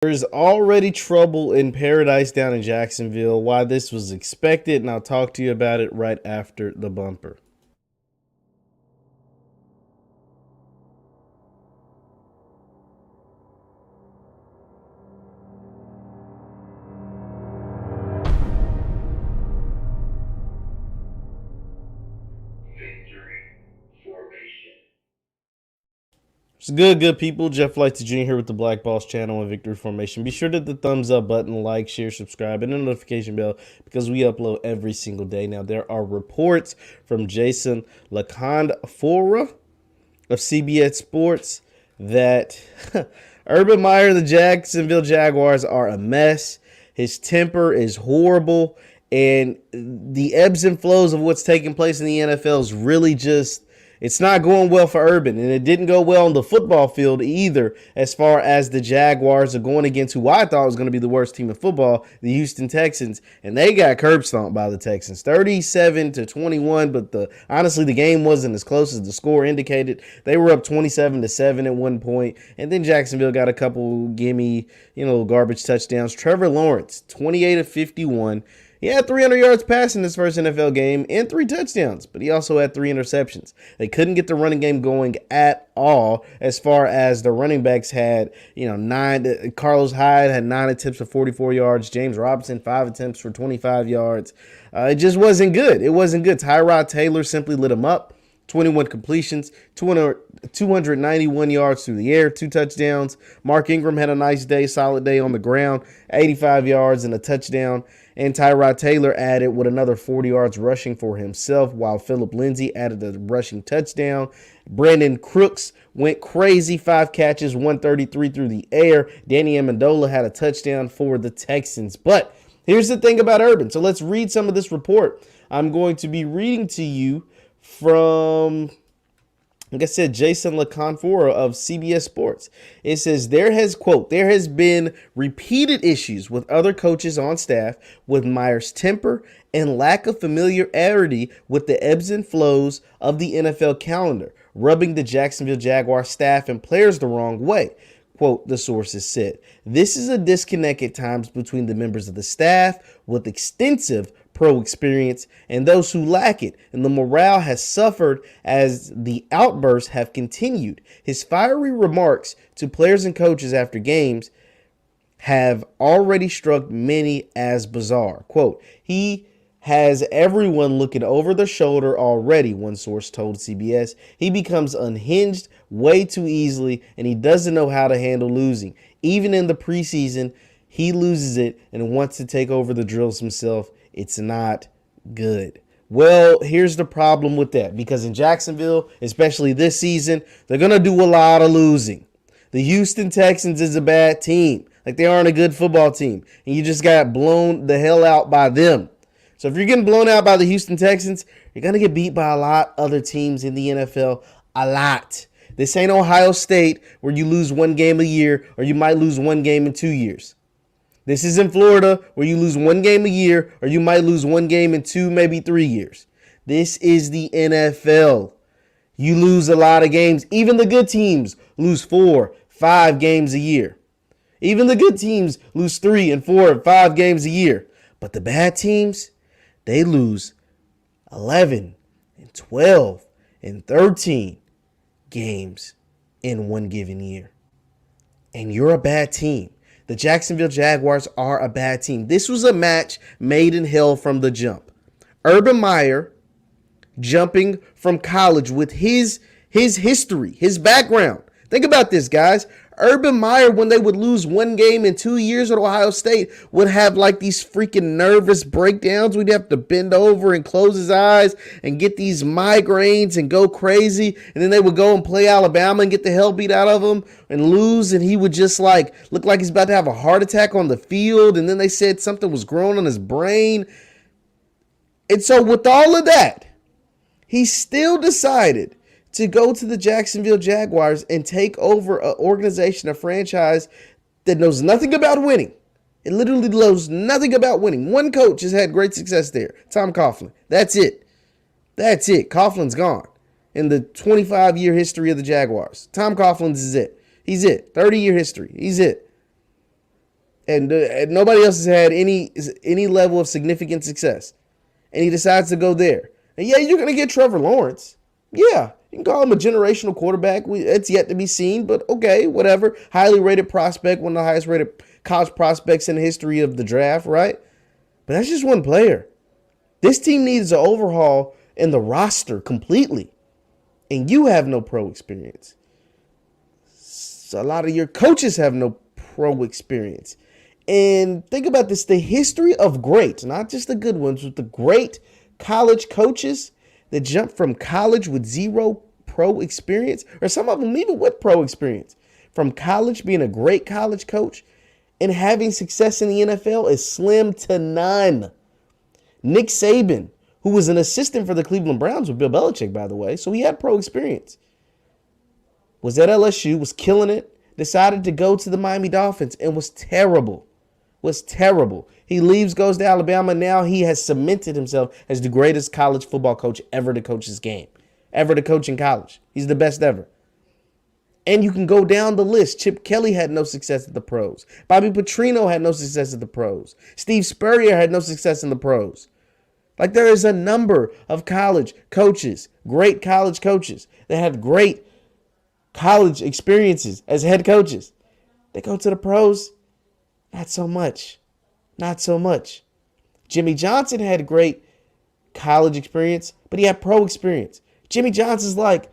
There's already trouble in paradise down in Jacksonville. Why this was expected, and I'll talk to you about it right after the bumper. It's good people. Jeff Lightsy Jr. here with the Black Boss channel and Victory Formation. Be sure to hit the thumbs up button, like, share, subscribe, and the notification bell because we upload every single day. Now, there are reports from Jason LaConfora of CBS Sports that Urban Meyer and the Jacksonville Jaguars are a mess. His temper is horrible, and the ebbs and flows of what's taking place in the NFL is really just, it's not going well for Urban, and it didn't go well on the football field either as far as the Jaguars are going against who I thought was going to be the worst team in football, the Houston Texans, and they got curb stomped by the Texans, 37-21, but honestly, the game wasn't as close as the score indicated. They were up 27-7 at one point, and then Jacksonville got a couple gimme, garbage touchdowns. Trevor Lawrence, 28-51. He had 300 yards passing his first NFL game and 3 touchdowns, but he also had 3 interceptions. They couldn't get the running game going at all as far as the running backs had, 9. Carlos Hyde had 9 attempts for 44 yards. James Robinson, 5 attempts for 25 yards. It just wasn't good. It wasn't good. Tyrod Taylor simply lit him up. 21 completions, 291 yards through the air, 2 touchdowns. Mark Ingram had a nice day, solid day on the ground, 85 yards and a touchdown. And Tyrod Taylor added with another 40 yards rushing for himself, while Phillip Lindsay added a rushing touchdown. Brandon Crooks went crazy, 5 catches, 133 through the air. Danny Amendola had a touchdown for the Texans. But here's the thing about Urban. So let's read some of this report. I'm going to be reading to you from, like I said, Jason LaConfora of CBS Sports. It says there has been repeated issues with other coaches on staff with Meyer's temper and lack of familiarity with the ebbs and flows of the NFL calendar, rubbing the Jacksonville Jaguars staff and players the wrong way. Quote, the sources said, this is a disconnect at times between the members of the staff with extensive pro experience and those who lack it, and the morale has suffered as the outbursts have continued. His fiery remarks to players and coaches after games have already struck many as bizarre. Quote, he has everyone looking over their shoulder already, one source told CBS. He becomes unhinged way too easily, and he doesn't know how to handle losing. Even in the preseason, he loses it and wants to take over the drills himself. It's not good. Well, here's the problem with that, because in Jacksonville, especially this season, they're going to do a lot of losing. The Houston Texans is a bad team. Like, they aren't a good football team, and you just got blown the hell out by them. So if you're getting blown out by the Houston Texans, you're going to get beat by a lot other teams in the NFL. A lot. This ain't Ohio State where you lose 1 game a year, or you might lose 1 game in 2 years. This is in Florida where you lose 1 game a year, or you might lose 1 game in 2, maybe 3 years. This is the NFL. You lose a lot of games. Even the good teams lose 4, 5 games a year. Even the good teams lose 3 and 4 and 5 games a year. But the bad teams, they lose 11 and 12 and 13 games in 1 given year. And you're a bad team. The Jacksonville Jaguars are a bad team. This was a match made in hell from the jump. Urban Meyer jumping from college with his history, his background. Think about this, guys. Urban Meyer, when they would lose 1 game in 2 years at Ohio State, would have like these freaking nervous breakdowns. We'd have to bend over and close his eyes and get these migraines and go crazy. And then they would go and play Alabama and get the hell beat out of him and lose. And he would just like look like he's about to have a heart attack on the field. And then they said something was growing on his brain. And so with all of that, he still decided to go to the Jacksonville Jaguars and take over an organization, a franchise that knows nothing about winning. It literally knows nothing about winning. One coach has had great success there, Tom Coughlin. That's it. That's it. Coughlin's gone in the 25-year history of the Jaguars. Tom Coughlin's is it. He's it. 30-year history. He's it. and nobody else has had any level of significant success. And he decides to go there. And yeah, you're going to get Trevor Lawrence. Yeah, you can call him a generational quarterback. It's yet to be seen, but okay, whatever. Highly rated prospect, one of the highest rated college prospects in the history of the draft, right? But that's just one player. This team needs an overhaul in the roster completely. And you have no pro experience. So a lot of your coaches have no pro experience. And think about this, the history of great, not just the good ones, but the great college coaches that jump from college with zero pro experience, or some of them even with pro experience, from college being a great college coach and having success in the NFL is slim to none. Nick Saban, who was an assistant for the Cleveland Browns with Bill Belichick, by the way, so he had pro experience, was at LSU, was killing it, decided to go to the Miami Dolphins and was terrible. He leaves, goes to Alabama. Now he has cemented himself as the greatest college football coach ever to coach this game, ever to coach in college. He's the best ever. And you can go down the list. Chip Kelly had no success at the pros. Bobby Petrino had no success at the pros. Steve Spurrier had no success in the pros. Like, there is a number of college coaches, great college coaches that had great college experiences as head coaches. They go to the pros. Not so much. Jimmy Johnson had great college experience, but he had pro experience. Jimmy Johnson's like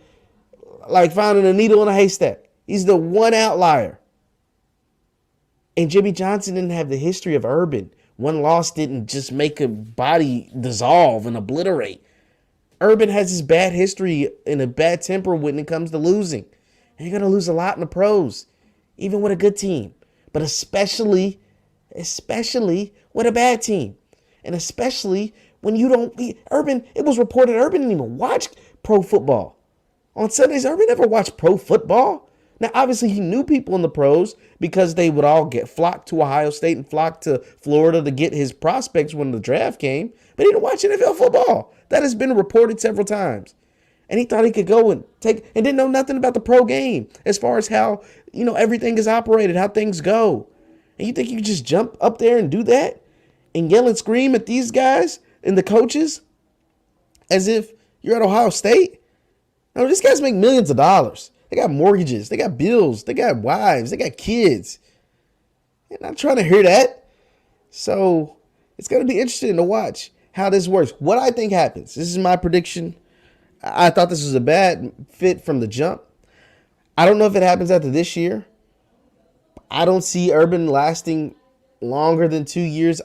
finding a needle in a haystack. He's the one outlier. And Jimmy Johnson didn't have the history of Urban. One loss didn't just make a body dissolve and obliterate. Urban has his bad history and a bad temper when it comes to losing. And you're going to lose a lot in the pros, even with a good team. But especially with a bad team. And especially when you don't be Urban. It was reported Urban didn't even watch pro football. On Sundays, Urban never watched pro football. Now, obviously, he knew people in the pros because they would all get flocked to Ohio State and flocked to Florida to get his prospects when the draft came. But he didn't watch NFL football. That has been reported several times. And he thought he could go and didn't know nothing about the pro game as far as how, everything is operated, how things go. And you think you can just jump up there and do that and yell and scream at these guys and the coaches as if you're at Ohio State? No, these guys make millions of dollars. They got mortgages. They got bills. They got wives. They got kids. I'm not trying to hear that. So it's going to be interesting to watch how this works. What I think happens, this is my prediction. I thought this was a bad fit from the jump. I don't know if it happens after this year. I don't see Urban lasting longer than 2 years.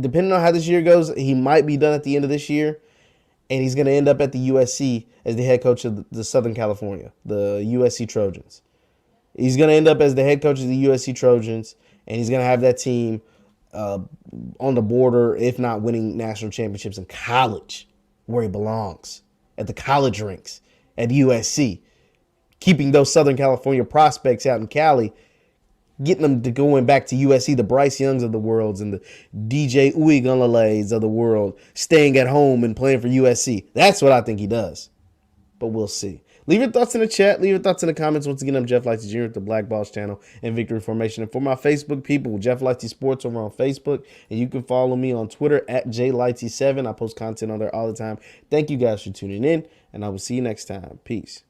Depending on how this year goes, he might be done at the end of this year. And he's going to end up at the USC as the head coach of the Southern California, the USC Trojans. He's going to end up as the head coach of the USC Trojans, and he's going to have that team on the border, if not winning national championships in college, where he belongs, at the college ranks at USC, keeping those Southern California prospects out in Cali, getting them to going back to USC, the Bryce Youngs of the world and the DJ Uiagalelei of the world, staying at home and playing for USC. That's what I think he does. But we'll see. Leave your thoughts in the chat. Leave your thoughts in the comments. Once again, I'm Jeff Lightsy Jr. at the Black Balls channel and Victory Formation. And for my Facebook people, Jeff Lightsy Sports over on Facebook. And you can follow me on Twitter at JLightsy7. I post content on there all the time. Thank you guys for tuning in, and I will see you next time. Peace.